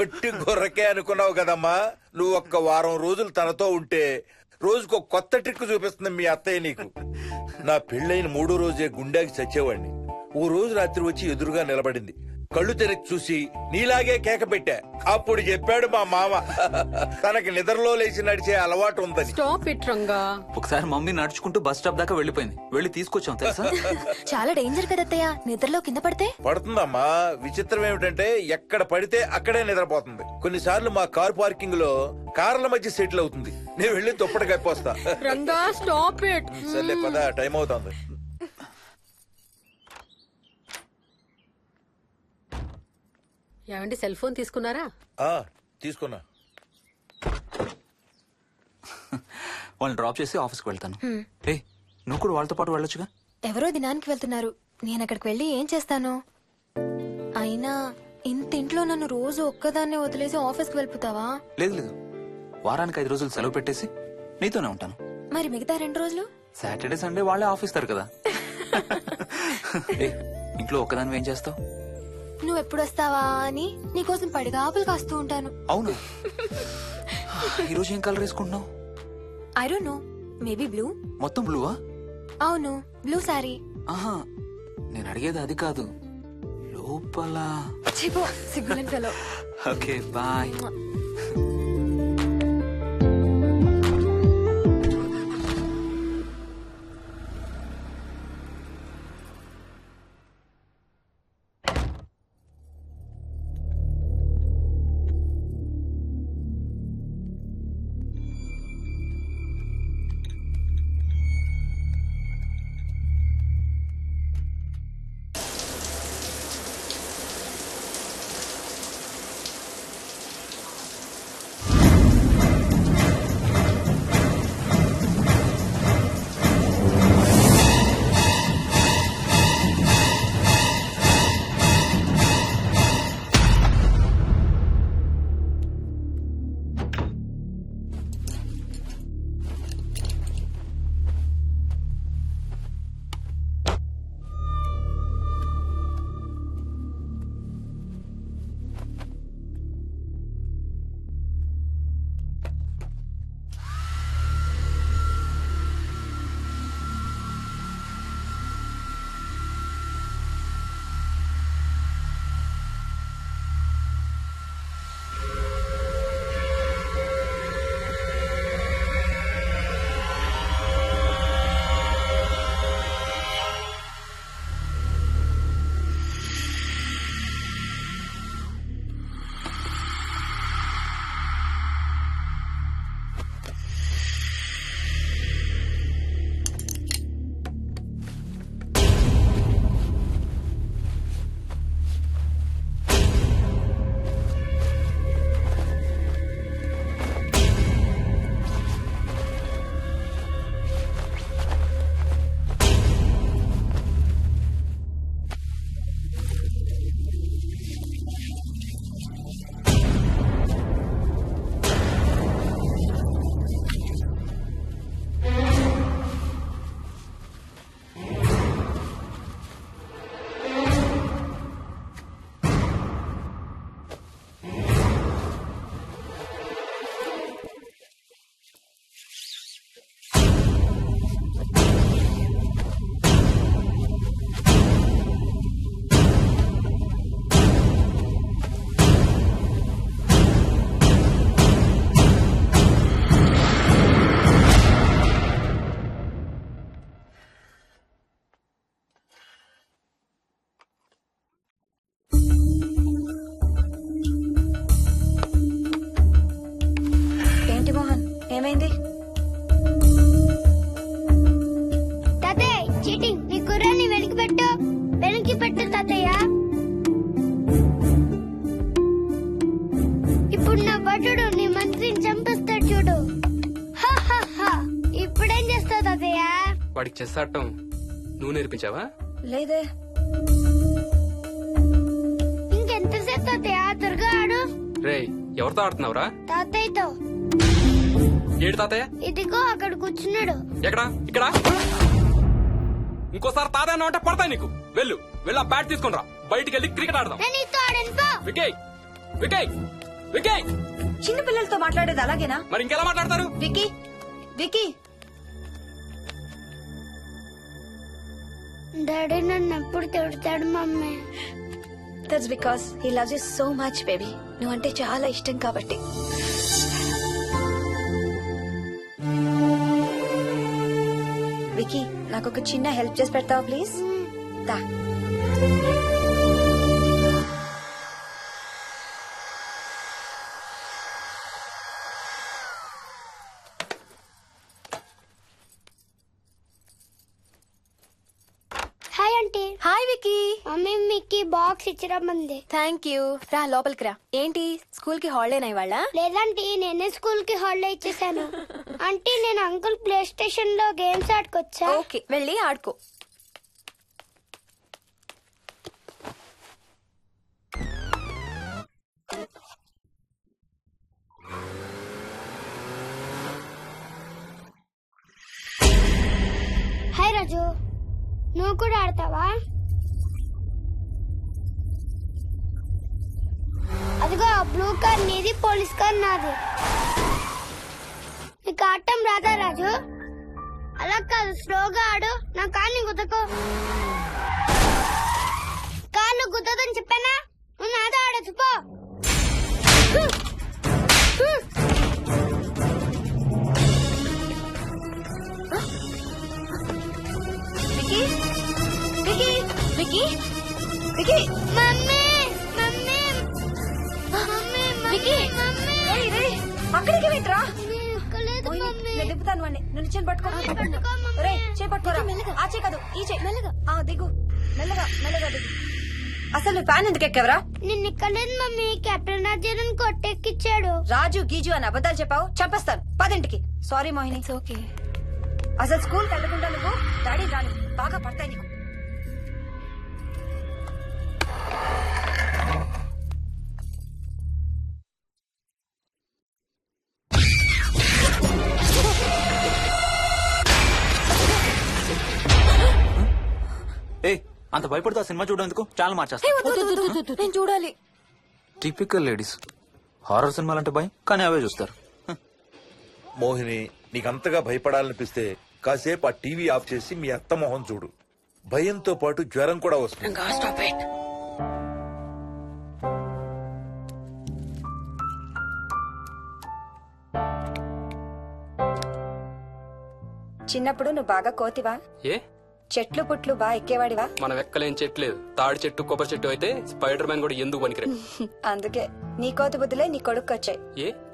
ఒట్టి గొర్రకే అనుకున్నావు కదమ్మా. నువ్వు ఒక్క వారం రోజులు తనతో ఉంటే రోజుకో కొత్త ట్రిక్ చూపిస్తుంది మీ అత్తయ్య నీకు. నా పెళ్ళైన 3వ రోజే గుండెకి చచ్చేవాడిని. ఓ రోజు రాత్రి వచ్చి ఎదురుగా నిలబడింది. కళ్ళు తెరిచి చూసి నీలాగే కేక పెట్టా. అప్పుడు చెప్పాడు మా మామ తనకి నిద్రలో లేచి నడిచే అలవాటు ఉందని. Stop it Ranga. ఒకసారి మమ్మీ నడుచుకుంటూ బస్ స్టాప్ దాకా వెళ్ళిపోయింది. వెళ్ళి తీసుకొచ్చాం తెలుసా. చాలా డేంజర్ కదా అత్తయ్య, నిద్రలో కింద పడితే. పడుతుందమ్మా. విచిత్రం ఏమిటంటే ఎక్కడ పడితే అక్కడే నిద్రపోతుంది. కొన్నిసార్లు మా కార్ పార్కింగ్ లో కార్ల మధ్య సెటిల్ అవుతుంది. నేను వెళ్ళి దుప్పటి కప్పొస్తా. Ranga stop it. సర్లే పద, టైం అవుతుంది. ఏమండి సెల్ ఫోన్ తీసుకున్నారా? తీసుకున్నా. వాళ్ళని డ్రాప్ చేసి ఆఫీస్కి వెళ్తాను. ఏ నువ్వు కూడా వాళ్ళతో పాటు వెళ్ళొచ్చుగా. ఎవరో దినానికి వెళ్తున్నారు, నేను అక్కడికి వెళ్ళి ఏం చేస్తాను? అయినా ఇంత ఇంట్లో నన్ను రోజు ఒక్కదాన్నే వదిలేసి ఆఫీస్కి వెళ్ళిపోతావా? లేదు లేదు, వారానికి 5 రోజులు సెలవు పెట్టేసి నీతోనే ఉంటాను. మరి మిగతా 2 రోజులు? సాటర్డే సండే వాళ్ళే ఆఫీస్ తారు కదా. ఇంట్లో ఒక్కదాన్ని ఏం చేస్తావు? నువ్వు ఎప్పుడు వస్తావా అని నీకోసం పడిగాపులు కాస్తూ ఉంటాను. అవును. ఈరోజు ఏం కలర్ వేసుకుంటున్నావు? I don't know, maybe blue. మొత్తం బ్లూవా? అవును, బ్లూ సారీ. ఆహా, నేను అడిగేది అది కాదు, లోపల. సిగ్గులేని ఫెలో. Okay bye. ఏమైంది? తాతయ్య చీటింగ్, నీ కుర్రాన్ని వెనక్కి పెట్టు తాతయ్య. ఇప్పుడు నా భటుడు నీ మంత్రిని చంపేస్తాడు చూడు. ఇప్పుడేం చేస్తావు తాతయ్య? వాడికి చెస్ ఆడటం నువ్వు నేర్పించావా? లేదే. ఇంకెంతసేపు తాతయ్య? త్వరగా ఆడు. రేయ్, ఎవరితో ఆడుతున్నావురా? తాతయ్యతో. ఏడు తాతయ్య? ఇదిగో అక్కడ కూర్చున్నాడు. ఎక్కడా? ఇక్కడ. ఇంకోసారి తాతయ్య అంటే పడతాయి నీకు. వెళ్ళు ఆ బ్యాట్ తీసుకుని రా. బయటికి వెళ్ళి క్రికెట్ ఆడదాం. నేను నీతో ఆడను పో. వికీ వికీ వికీ చిన్న పిల్లలతో మాట్లాడేది అలాగేనా? మరి ఇంకెలా మాట్లాడతారు? వికీ వికీ డాడీ నన్ను ఎప్పుడు తిడతాడు mummy. That's because he loves you so much baby. నువ్వంటే చాలా ఇష్టం కాబట్టి. వికీ నాకు ఒక చిన్న హెల్ప్ చేసి పెడతావా ప్లీజ్? దా. Hi aunty. Hi Vicky. Mummy మీకు బాక్స్ ఇచ్చిరమ్మంది. Thank you. రా లోపలికి రా. ఏంటి స్కూల్ కి హాలిడేనా ఇవాళ? లేదంటే నేనే స్కూల్ కి హాలిడే ఇచ్చేసాను. అంటే నేను అంకుల్ ప్లే స్టేషన్ లో గేమ్స్ ఆడుకోవచ్చా? ఓకే వెళ్ళి ఆడుకో. హాయ్ రాజు, నువ్వు కూడా ఆడతావా? అదిగో బ్లూ కార్ నీది, పోలీస్ కార్ నాది. నీకు ఆడటం రాదా రాజు? అలా కాదు, స్లోగా ఆడు. నా కాళ్ళని గుద్దకో. కాళ్ళు గుద్దదని చెప్పానా? నువ్వు నాతో ఆడచ్చు పో. Vicky Vicky Vicky Vicky mummy mummy mummy Vicky mummy రేయ్ రేయ్ అక్కడికి వెంట్రా. లేదు మమ్మీ. నేను దింపుతాను వాడిని. నువ్వు చేయి పట్టుకో. పట్టుకో మమ్మీ. రే చేయి పట్టుకోరా. ఆ చేయి కాదు ఈ చేయి. మెల్లగా దిగు. మెల్లగా మెల్లగా దిగు. అసలు నువ్వు ఫ్యాన్ ఎందుకు ఎక్కవరా? నిన్న ఎక్కలేదు మమ్మీ. కెప్టెన్ రాజేంద్రన్ కొట్టెక్కిచ్చాడు. రాజు గీజు అని అబద్ధాలు చెప్పావు, చంపేస్తాను. పదింటికి. సారీ మోహిని. It's okay. అసలు స్కూల్ వెళ్ళకుండా నువ్వు డాడీ రాను బాగా పడతాయి నీకు. ఏ అంత భయపడుతూ ఆ సినిమా చూడేందుకు ఛానల్ మార్చేస్తా. నేను చూడాలి. Typical ladies. హారర్ సినిమాలంటే భయం, కానీ అవే చూస్తారు. మోహిని, నీకంతగా భయపడాలనిపిస్తే కాసేపు ఆ టీవీ ఆఫ్ చేసి మీ అత్త మొహం చూడు. భయంతో పాటు జ్వరం కూడా వస్తుంది. Ranga stop it. చిన్నప్పుడు నువ్వు బాగా కోతివా? ఏ చెట్లు పుట్లు బాగా ఎక్కేవాడివా? మనం ఎక్కలేని చెట్టు లేదు. తాడి చెట్టు, కొబ్బరి చెట్టు అయితే స్పైడర్ మ్యాన్ కూడా ఎందుకు పనికిరాడు. అందుకే నీ కోతి బుద్ధులే నీ కొడుకు వచ్చాయి.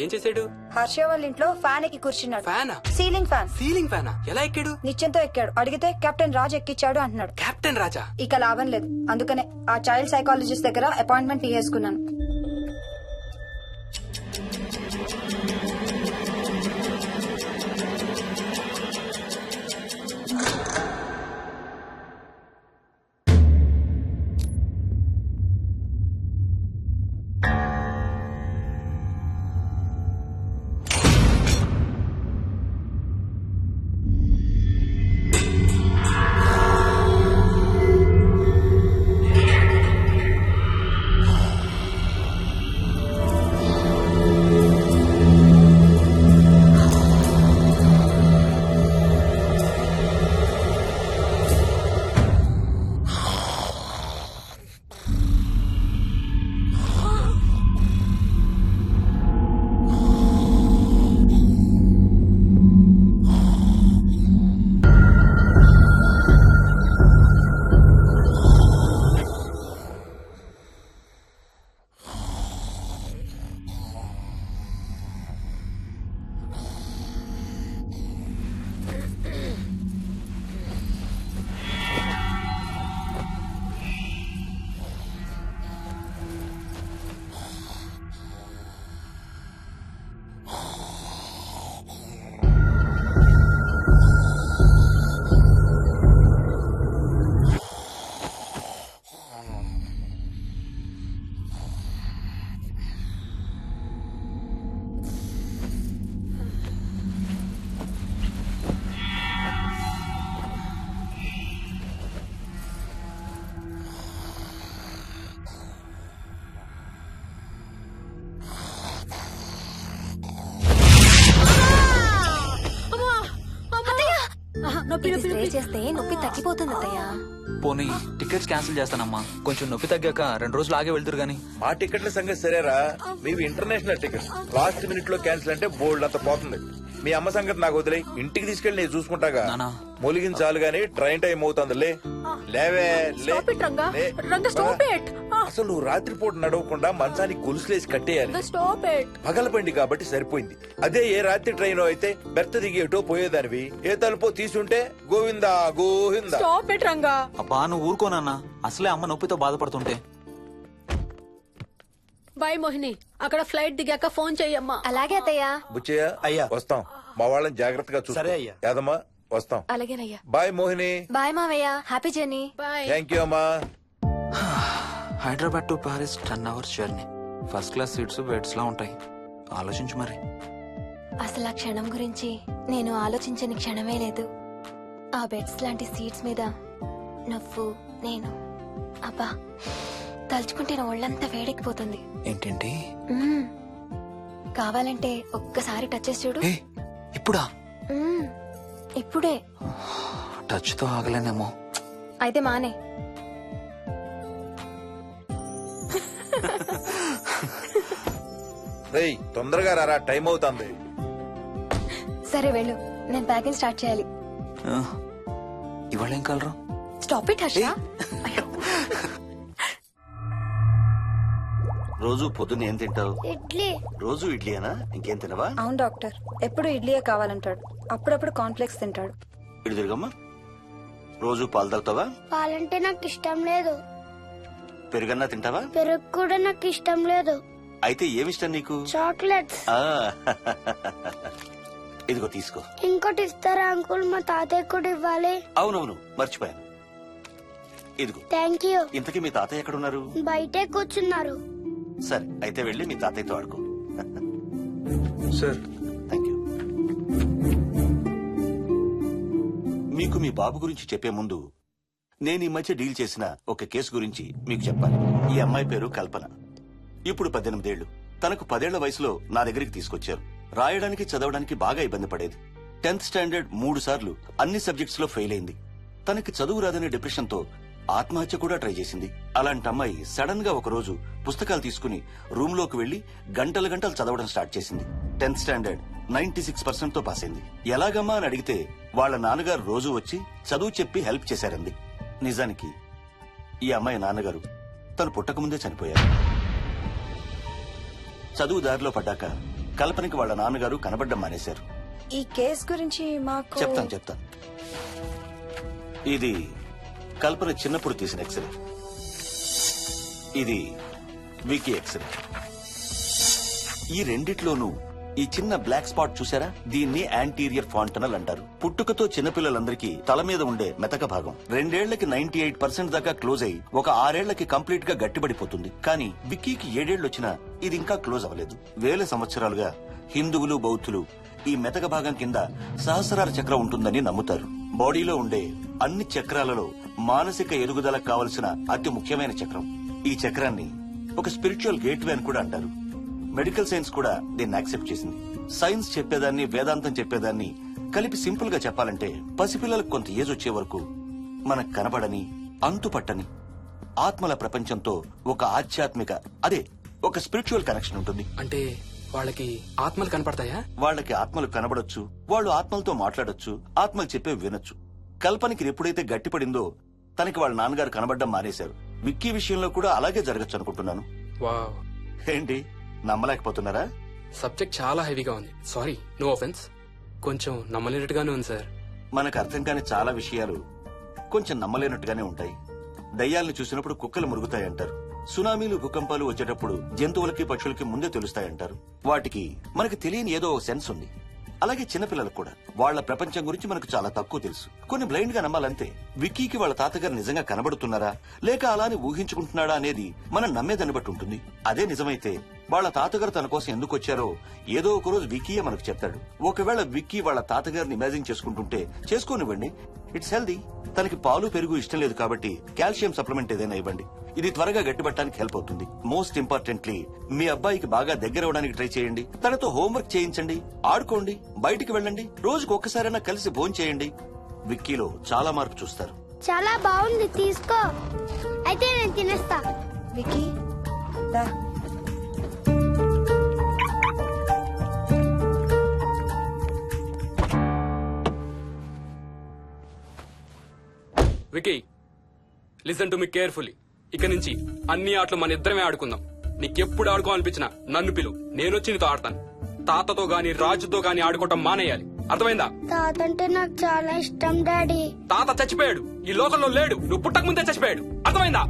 ఏం చేసాడు? హర్ష వాళ్ళ ఇంట్లో ఫ్యాన్ ఎక్కి కూర్చున్నాడు. ఫ్యానా? Ceiling fan. సీలింగ్ ఫ్యానా? ఎలా ఎక్కాడు? నిత్యంతో ఎక్కాడు. అడిగితే కెప్టెన్ రాజు ఎక్కిచ్చాడు అంటున్నాడు. కెప్టెన్ రాజా? ఇక లాభం లేదు. అందుకనే ఆ చైల్డ్ సైకాలజిస్ట్ దగ్గర అపాయింట్మెంట్ తీసుకున్నాను. నొప్పి ఇది నొప్పి స్ప్రే నొప్పి. చేస్తే నొప్పి తగ్గిపోతుంది అత్తయ్య. పోనీ టికెట్స్ క్యాన్సిల్ చేస్తానమ్మా, కొంచెం నొప్పి తగ్గాక 2 రోజులు ఆగే వెళ్తురు గానీ. మా టికెట్ల సంగతి సరేరా, మీవి ఇంటర్నేషనల్ టికెట్స్. లాస్ట్ మినిట్ లో క్యాన్సిల్ అంటే బోల్డ్ అంత పోతుంది. మీ అమ్మ సంగతి నాకు వదిలే, ఇంటికి తీసుకెళ్లి నేను చూసుకుంటాగా. నానా. మొలిగిన చాలు గానీ ట్రైన్ టైం అవుతుంది. లేవే లే. Stop it, Ranga. లే. Ranga, stop it. అసలు నువ్వు రాత్రిపూట నడవకుండా మంచానికి గొలుసులేసి కట్టేయాలి. Stop it. పగలబండి కాబట్టి సరిపోయింది. అదే ఏ రాత్రి ట్రైన్ అయితే బెర్త దిగి ఎటో పోయేదానివి, ఏ తలుపో తీసుంటే గోవిందా గోవిందా. Stop it Ranga. అబ్బా నువ్వు ఊరుకోనన్నా, అసలే అమ్మ నొప్పితో బాధపడుతుంటే. బాయ్ మోహిని, అక్కడ ఫ్లైట్ దిగాక ఫోన్ చెయ్యమ్మా. అలాగే అత్తయ్య. బుచ్చయ్య అయ్యా. వస్తాం. మా వాళ్ళని జాగ్రత్తగా చూసుకో. సరే అయ్యా. యాదమ్మా వస్తాం. అలాగేనయ్యా. బాయ్ మోహిని. బాయ్ మావయ్య, happy journey. Bye. Thank you అమ్మా. Hyderabad to Paris 10 hours journey. First class seats beds లా ఉంటాయి. ఆలోచించు మరి. అసలు ఆ క్షణం గురించి నేను ఆలోచించని క్షణమే లేదు. ఆ బెడ్స్ లాంటి సీట్స్ మీద నువ్వు, నేను, అబ్బా తలుచుకుంటే నా ఒళ్ళంతా వేడెక్కిపోతుంది. ఏంటేంటి? మ్మ్. కావాలంటే ఒక్కసారి టచ్ చేసి చూడు. ఏ ఇప్పుడా? మ్మ్. ఇప్పుడే. టచ్ తో ఆగలేనేమో. అయితే మానే. రేయ్ తొందరగా రారా, టైం అవుతుంది. సరే వెళ్ళు, నేను ప్యాకింగ్ స్టార్ట్ చేయాలి. ఆ, ఇవాళ ఏం కలరు? Stop it Harsha. రోజు పొద్దున్న ఏం తింటావు? ఇడ్లీ. రోజు ఇడ్లీనా? ఇంకేం తినవా? అవును డాక్టర్, ఎప్పుడు ఇడ్లీయే కావాలంటాడు. అప్పుడప్పుడు కాన్ఫ్లెక్స్ తింటాడు. ఇటు తిరగమ్మా. రోజు పాలు తాగుతావా? పాలంటే నాకు ఇష్టం లేదు. పెరుగన్నా తింటావా? పెరుగు కూడా నాకు ఇష్టం లేదు. అయితే ఏమిష్టం నీకు? చాక్లెట్స్. ఆ, ఇదిగో తీసుకో. ఇంకోటి ఇస్తారా అంకుల్? మా తాతయ్య కూడా ఇవ్వాలి. అవునవును మర్చిపోయాను. ఇదిగో. Thank you. ఇంతకీ మీ తాతయ్య ఎక్కడున్నారు? బయటే కూర్చున్నారు. సరే అయితే వెళ్ళి మీ తాతయ్యతో ఆడుకో. Sir thank you. మీకు మీ బాబు గురించి చెప్పే ముందు నేను ఈ మధ్య డీల్ చేసిన ఒక కేసు గురించి మీకు చెప్పాలి. ఈ అమ్మాయి పేరు కల్పన. ఇప్పుడు 18 ఏళ్లు. తనకు 10 ఏళ్ల వయసులో నా దగ్గరికి తీసుకొచ్చారు. రాయడానికి చదవడానికి బాగా ఇబ్బంది పడేది. 10th స్టాండర్డ్ 3 సార్లు అన్ని సబ్జెక్ట్స్ లో ఫెయిల్ అయింది. తనకి చదువు రాదనే డిప్రెషన్ తో ఆత్మహత్య కూడా ట్రై చేసింది. అలాంటి అమ్మాయి సడన్ గా ఒక రోజు పుస్తకాలు తీసుకుని రూమ్ లోకి వెళ్లి గంటలు గంటలు చదవడం స్టార్ట్ చేసింది. 10th స్టాండర్డ్ 96% తో పాస్ అయింది. ఎలాగమ్మా అని అడిగితే వాళ్ళ నాన్నగారు రోజు వచ్చి చదువు చెప్పి హెల్ప్ చేశారంది. నిజానికి ఈ అమ్మాయి నాన్నగారు తను పుట్టకముందే చనిపోయారు. చదువు దారిలో పడ్డాక కల్పనకి వాళ్ళ నాన్నగారు కనబడ్డం మానేశారు. ఈ కేస్ గురించి మాకు చెప్తాను. ఇది కల్పన చిన్నప్పుడు తీసిన ఎక్స్రే. ఇది వికీ ఎక్స్రే. ఈ రెండిట్లోనూ ఈ చిన్న బ్లాక్ స్పాట్ చూసారా? దీన్ని యాంటీరియర్ ఫాంటనల్ అంటారు. పుట్టుకతో చిన్నపిల్లలందరికీ తల మీద ఉండే మెతక భాగం 2 ఏళ్లకి 98% దాకా క్లోజ్ అయి ఒక 6 ఏళ్లకి కంప్లీట్ గా గట్టిపడిపోతుంది. కానీ విక్కీకి 7 ఏళ్లు వచ్చినా ఇది ఇంకా క్లోజ్ అవ్వలేదు. వేల సంవత్సరాలుగా హిందువులు, బౌద్ధులు ఈ మెతక భాగం కింద సహస్రార చక్రం ఉంటుందని నమ్ముతారు. బాడీలో ఉండే అన్ని చక్రాలలో మానసిక ఎదుగుదలకు కావలసిన అతి ముఖ్యమైన చక్రం. ఈ చక్రాన్ని ఒక స్పిరిచువల్ గేట్వే అని కూడా అంటారు. మెడికల్ సైన్స్ కూడా దీన్ని యాక్సెప్ట్ చేసింది. సైన్స్ చెప్పేదాన్ని, వేదాంతం చెప్పేదాన్ని కలిపి సింపుల్ గా చెప్పాలంటే పసిపిల్లలకు కొంత ఏజ్ వచ్చే వరకు మనకు కనబడని, అంతుపట్టని ఆత్మల ప్రపంచంతో ఒక ఆధ్యాత్మిక, అదే ఒక స్పిరిచువల్ కనెక్షన్ ఉంటుంది. అంటే వాళ్ళకి ఆత్మలు కనపడతాయా? వాళ్ళకి ఆత్మలు కనబడొచ్చు, వాళ్ళు ఆత్మలతో మాట్లాడొచ్చు, ఆత్మలు చెప్పే వినొచ్చు. కల్పనకి ఎప్పుడైతే గట్టిపడిందో తనకి వాళ్ళ నాన్నగారు కనబడ్డం మానేశారు. విక్కీ విషయంలో కూడా అలాగే జరగచ్చు అనుకుంటున్నాను. వావ్, ఏంటి నమ్మలేకపోతున్నారా? సబ్జెక్ట్ చాలా హెవీగా ఉంది. Sorry, no offence. కొంచెం నమ్మలేనట్టుగానే ఉంది సార్. మనకు అర్థం కాని చాలా విషయాలు కొంచెం నమ్మలేనట్టుగానే ఉంటాయి. దయ్యాలను చూసినప్పుడు కుక్కలు మురుగుతాయంటారు. సునామీలు, భూకంపాలు వచ్చేటప్పుడు జంతువులకి, పక్షులకి ముందే తెలుస్తాయంటారు. వాటికి మనకు తెలియని ఏదో సెన్స్ ఉంది. అలాగే చిన్నపిల్లలకు కూడా వాళ్ళ ప్రపంచం గురించి మనకు చాలా తక్కువ తెలుసు. కొన్ని బ్లైండ్ గా నమ్మాలంతే. విక్కీకి వాళ్ళ తాతగారు నిజంగా కనబడుతున్నారా లేక అలానే ఊహించుకుంటున్నాడా అనేది మనం నమ్మేదాన్ని బట్టి ఉంటుంది. అదే నిజమైతే వాళ్ళ తాతగారు తన కోసం ఎందుకు వచ్చారో ఏదో ఒక రోజు విక్కీయే మనకు చెప్తాడు. ఒకవేళ విక్కీ వాళ్ళ తాతగారిని ఇమాజిన్ చేసుకుంటుంటే చేసుకోనివ్వండి, ఇట్స్ హెల్దీ. తనకి పాలు, పెరుగు ఇష్టం లేదు కాబట్టి కాల్షియం సప్లిమెంట్ ఏదైనా ఇవ్వండి. ఇది త్వరగా గట్టిపట్టడానికి హెల్ప్ అవుతుంది. మోస్ట్ ఇంపార్టెంట్లీ మీ అబ్బాయికి బాగా దగ్గర అవడానికి ట్రై చేయండి. తనతో హోంవర్క్ చేయించండి, ఆడుకోండి, బయటికి వెళ్ళండి, రోజుకు ఒక్కసారైనా కలిసి భోజనం చేయండి. విక్కీలో చాలా మార్పు చూస్తారు. చాలా బాగుంది, తీసుకో. అయితే నేను తినేస్తా. వికీ దా. Vicky listen to me carefully. ఇక నుంచి అన్ని ఆటలు మన ఇద్దరమే ఆడుకుందాం. నీకెప్పుడు ఆడుకోవాలనిపించినా నన్ను పిలు, నేనొచ్చి నీతో ఆడతాను. తాతతో గాని రాజుతో గాని ఆడుకోవటం మానేయాలి, అర్థమైందా? తాత అంటే నాకు చాలా ఇష్టం డాడీ. తాత చచ్చిపోయాడు, ఈ లోకంలో లేడు. నువ్వు పుట్టక ముందే చచ్చిపోయాడు, అర్థమైందా?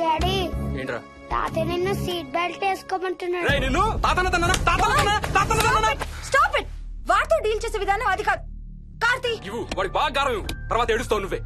డాడీ, ఏంట్రా? తాత నిన్ను సీట్ బెల్ట్ వేసుకోమంటున్నాడు. రేయ్, నిన్ను తాతన స్టాప్ ఇట్. వాడితో డీల్ చేసే విధానం అది కాదు. కార్తీ ఇవ్వు, వాడికి బాగా గారం ఇవ్వు, తర్వాత ఏడుస్తావు నువ్వే.